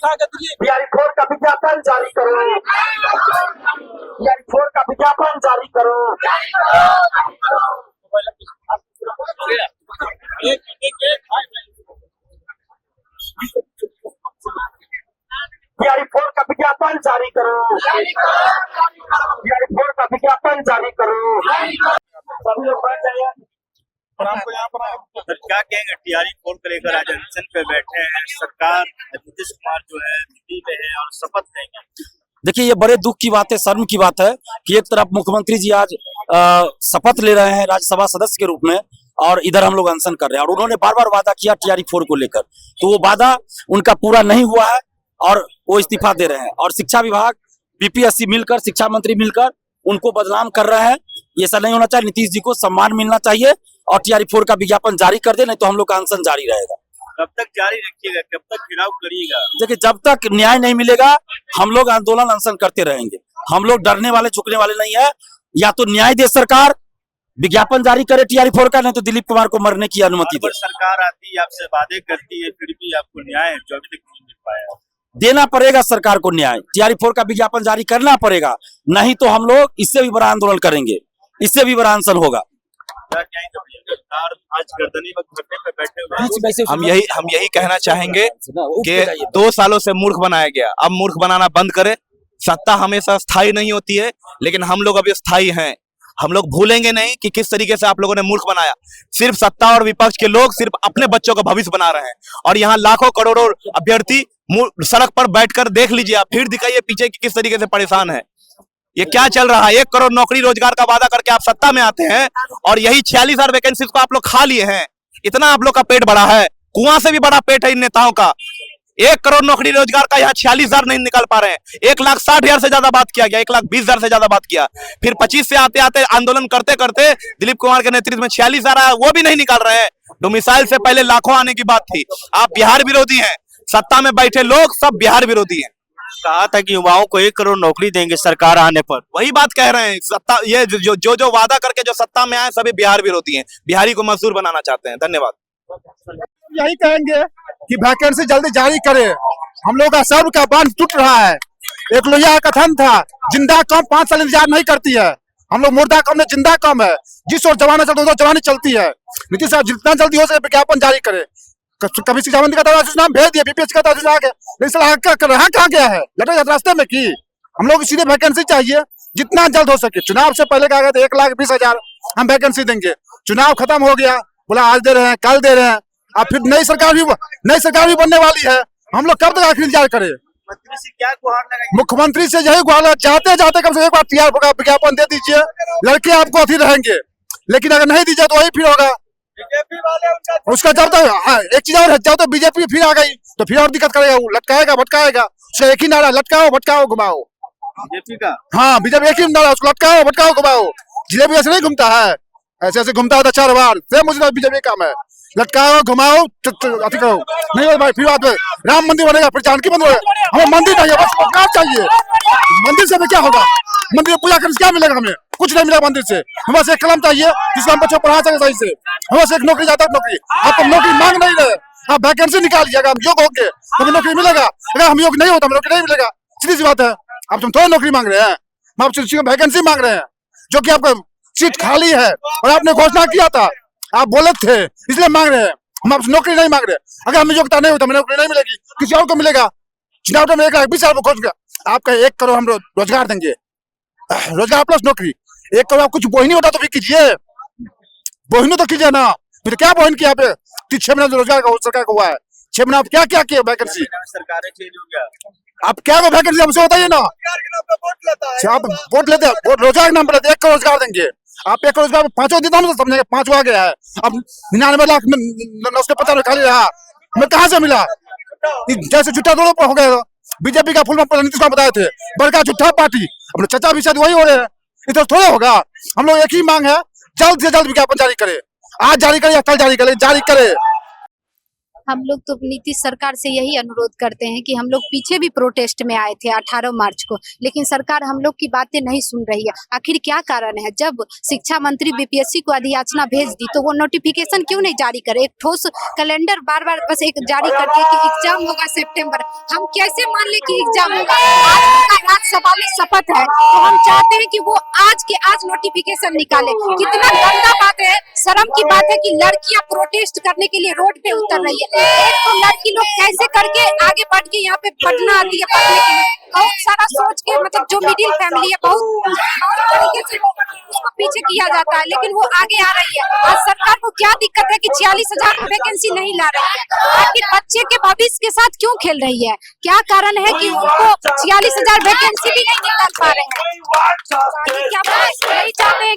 उठा के दिल्ली बिहारी 4 का विज्ञापन जारी करो, बिहारी 4 का विज्ञापन जारी करो। बिहारी 4 का विज्ञापन जारी करो, बिहारी 4 का विज्ञापन जारी करो। सभी लोग बैठ जाइए। सर क्या कहेंगे, टीआरई 4 को लेकर आज अनशन पे बैठे हैं, सरकार नीतीश कुमार जो है दिल्ली में है और शपथ लेंगे। देखिए, ये बड़े दुख की बात है, शर्म की बात है कि एक तरफ मुख्यमंत्री जी आज शपथ ले रहे हैं राज्यसभा सदस्य के रूप में, और इधर हम लोग अनशन कर रहे हैं। और उन्होंने बार बार वादा किया टीआरई 4 को लेकर, तो वो वादा उनका पूरा नहीं हुआ है और वो इस्तीफा दे रहे हैं। और शिक्षा विभाग, बीपीएससी मिलकर, शिक्षा मंत्री मिलकर उनको बदनाम कर रहे हैं। ये ऐसा नहीं होना चाहिए। नीतीश जी को सम्मान मिलना चाहिए और टीआरई 4 का विज्ञापन जारी कर दे, नहीं तो हम लोग का अनशन जारी रहेगा। कब तक जारी रखिएगा, कब तक घिराव करिएगा? देखिए, जब तक न्याय नहीं मिलेगा हम लोग आंदोलन अनशन करते रहेंगे। हम लोग डरने वाले, झुकने वाले नहीं है। या तो न्याय दे सरकार, विज्ञापन जारी करे टीआरई 4 का, नहीं तो दिलीप कुमार को मरने की अनुमति दे। सरकार आती है, आपसे वादे करती है, फिर भी आपको न्याय जो अभी तक नहीं मिल पाया। देना पड़ेगा सरकार को न्याय। टीआरई 4 का विज्ञापन जारी करना पड़ेगा, नहीं तो हम लोग इससे भी बड़ा आंदोलन करेंगे, इससे भी बड़ा अनशन होगा। आज गर्दनी में घुटने पे बैठे हुए हम यही कहना चाहेंगे कि 2 सालों से मूर्ख बनाया गया, अब मूर्ख बनाना बंद करे। सत्ता हमेशा स्थायी नहीं होती है, लेकिन हम लोग अभी स्थायी हैं। हम लोग भूलेंगे नहीं कि किस तरीके से आप लोगों ने मूर्ख बनाया। सिर्फ सत्ता और विपक्ष के लोग सिर्फ अपने बच्चों का भविष्य बना रहे हैं, और यहाँ लाखों करोड़ों अभ्यर्थी सड़क पर बैठकर देख लीजिए, आप भीड़ दिखाइए पीछे कि किस तरीके से परेशान है। ये क्या चल रहा है? 1 करोड़ नौकरी रोजगार का वादा करके आप सत्ता में आते हैं और यही 46,000 वैकेंसी को आप लोग खा लिए हैं। इतना आप लोग का पेट बड़ा है, कुआं से भी बड़ा पेट है इन नेताओं का। 1 करोड़ नौकरी रोजगार का यहाँ 46,000 नहीं निकाल पा रहे हैं। 1,60,000 से ज्यादा बात किया गया, 1,20,000 से ज्यादा बात किया। फिर 25 से आते आते आंदोलन करते करते दिलीप कुमार के नेतृत्व में 46,000 आया, वो भी नहीं निकाल रहे हैं। डोमिसाइल से पहले लाखों आने की बात थी। आप बिहार विरोधी हैं, सत्ता में बैठे लोग सब बिहार विरोधी हैं। कहा था कि युवाओं को 1 करोड़ नौकरी देंगे सरकार आने पर, वही बात कह रहे हैं। सत्ता ये जो वादा करके जो सत्ता में आए सभी बिहार विरोधी हैं, बिहारी को मजदूर बनाना चाहते हैं। धन्यवाद। यही कहेंगे कि वैकेंसी जल्दी जारी करे। हम लोग का सब्र का बांध टूट रहा है। एक लोहिया का कथन था, जिंदा कौम 5 साल इंतजार नहीं करती है। हम लोग मुर्दा कौम ने जिंदा कौम है। जिस ओर जवाना चलता है जवानी चलती है। नीतीश साहब जितना जल्दी हो सके विज्ञापन जारी करे। कभी शिक्षा मंत्री का दवा नाम भेज दिया, बीपीएससी का दवा कहाँ गया है? लटे रास्ते में की। हम लोग सीधे वैकेंसी चाहिए जितना जल्द हो सके। चुनाव से पहले कहा गया था 1,20,000 हम वैकेंसी देंगे। चुनाव खत्म हो गया, बोला आज दे रहे हैं, कल दे रहे हैं। अब फिर नई सरकार भी बनने वाली है। हम लोग कब तक आखिर इंतजार करें? क्या गुहार लगाई? मुख्यमंत्री से यही गुहार, चाहते जाते कम से एक बार टीआरई का विज्ञापन दे दीजिए। लड़के आपको अथी रहेंगे, लेकिन अगर नहीं दीजिए तो वही फिर होगा। बीजेपी वाले उसका जब तक एक चीज और है, जब तक बीजेपी फिर आ गई तो फिर और दिक्कत करेगा। वो लटकाएगा भटकाएगा। उसका एक ही नारा, लटकाओ भटकाओ घुमाओ। बीजेपी का हाँ, बीजेपी एक ही नारा, उसको लटकाओ भटकाओ घुमाओ। जिलेबी ऐसे नहीं घूमता है, ऐसे ऐसे घूमता होता 4 बार। सेम मुझे बीजेपी काम है, लटकाओ घुमाओ अति करो। नहीं हो भाई, फिर बात है राम मंदिर बनेगा, फिर जानकी मंदिर बनेगा। हमें मंदिर चाहिए, बस सरकार चाहिए। मंदिर से हमें क्या होगा? मंदिर पूजा करने से क्या मिलेगा? हमें कुछ नहीं मिलेगा मंदिर से। हमें बस एक कलम चाहिए जिसको हम बच्चों पढ़ा सके सही से। हमें बस एक नौकरी जाता है, नौकरी। आप तो नौकरी मांग नहीं रहे, आप वैकेंसी निकालिएगा। हम योग्य होंगे हमें नौकरी मिलेगा, अगर हम योग्य नहीं होता हमें नौकरी नहीं मिलेगा। सीधी सी बात है। अब तुम थोड़ा नौकरी मांग रहे हैं, हम आपसे वैकेंसी मांग रहे हैं, जो कि आपका सीट खाली है और आपने घोषणा किया था, आप बोले थे, इसलिए मांग रहे हैं। हम आपसे नौकरी नहीं मांग रहे। अगर हमें योग्यता नहीं होता हमें नौकरी नहीं मिलेगी, किसी और को मिलेगा। चुनाव में 1,20,000 को घोष गया। आपका 1 करोड़ हम रोजगार देंगे, रोजगार प्लस नौकरी। 1 करोड़ कुछ बोहिनी होता तो भी कीजिए, बोहिनी तो कीजिए ना। फिर क्या बोहिन किया पे 6 महीने रोजगार का सरकार को हुआ है। 6 महीने आप क्या क्या किए वैकेंसी? सरकारें चेंज हो गया, आप क्या वैकेंसी हमसे बताइए ना। आप वोट लेते हैं, वोट रोजगार के नाम पर 1 करोड़ रोजगार देंगे। आप 1 करोड़ रोजगार 5 देता हूँ, समझेंगे 5 आ गया है। अब 99,950 खाली रहा, हमें कहाँ से मिला? जैसे झूठा दोनों हो गया। बीजेपी का फुल नीतीश कुमार बताए थे, बड़का झूठा पार्टी। अपने चाचा भी शायद वही हो रहे हैं, इधर थोड़ा होगा। हम लोग एक ही मांग है, जल्द से जल्द विज्ञापन जारी करे। आज जारी करे या कल जारी करे, जारी करे। हम लोग तो नीतीश सरकार से यही अनुरोध करते हैं कि हम लोग पीछे भी प्रोटेस्ट में आए थे 18 मार्च को, लेकिन सरकार हम लोग की बातें नहीं सुन रही है। आखिर क्या कारण है? जब शिक्षा मंत्री बीपीएससी को अधियाचना भेज दी तो वो नोटिफिकेशन क्यों नहीं जारी करे? एक ठोस कैलेंडर बार बार बस एक जारी कर दिए कि एग्जाम होगा सितंबर। हम कैसे मान ले कि एग्जाम होगा? आज उनका राज्यसभा में शपथ है तो हम चाहते हैं कि वो आज के आज नोटिफिकेशन निकाले। कितना गंदा बात है, शर्म की बात है कि लड़कियां प्रोटेस्ट करने के लिए रोड पे उतर रही है। एक तो लड़की लोग कैसे करके आगे बढ़ के यहाँ पे पढ़ना आती है, पढ़ने के लिए बहुत सारा सोच के, मतलब जो मिडिल फैमिली है बहुत तरीके से उसको पीछे किया जाता है, लेकिन वो आगे आ रही है। आज सरकार को क्या दिक्कत है कि 46,000 वैकेंसी नहीं ला रही है? आखिर बच्चे के भविष्य के साथ क्यों खेल रही है? क्या कारण है कि उनको 46,000 वैकेंसी भी नहीं निकाल पा रहे हैं? क्या नहीं चाहते?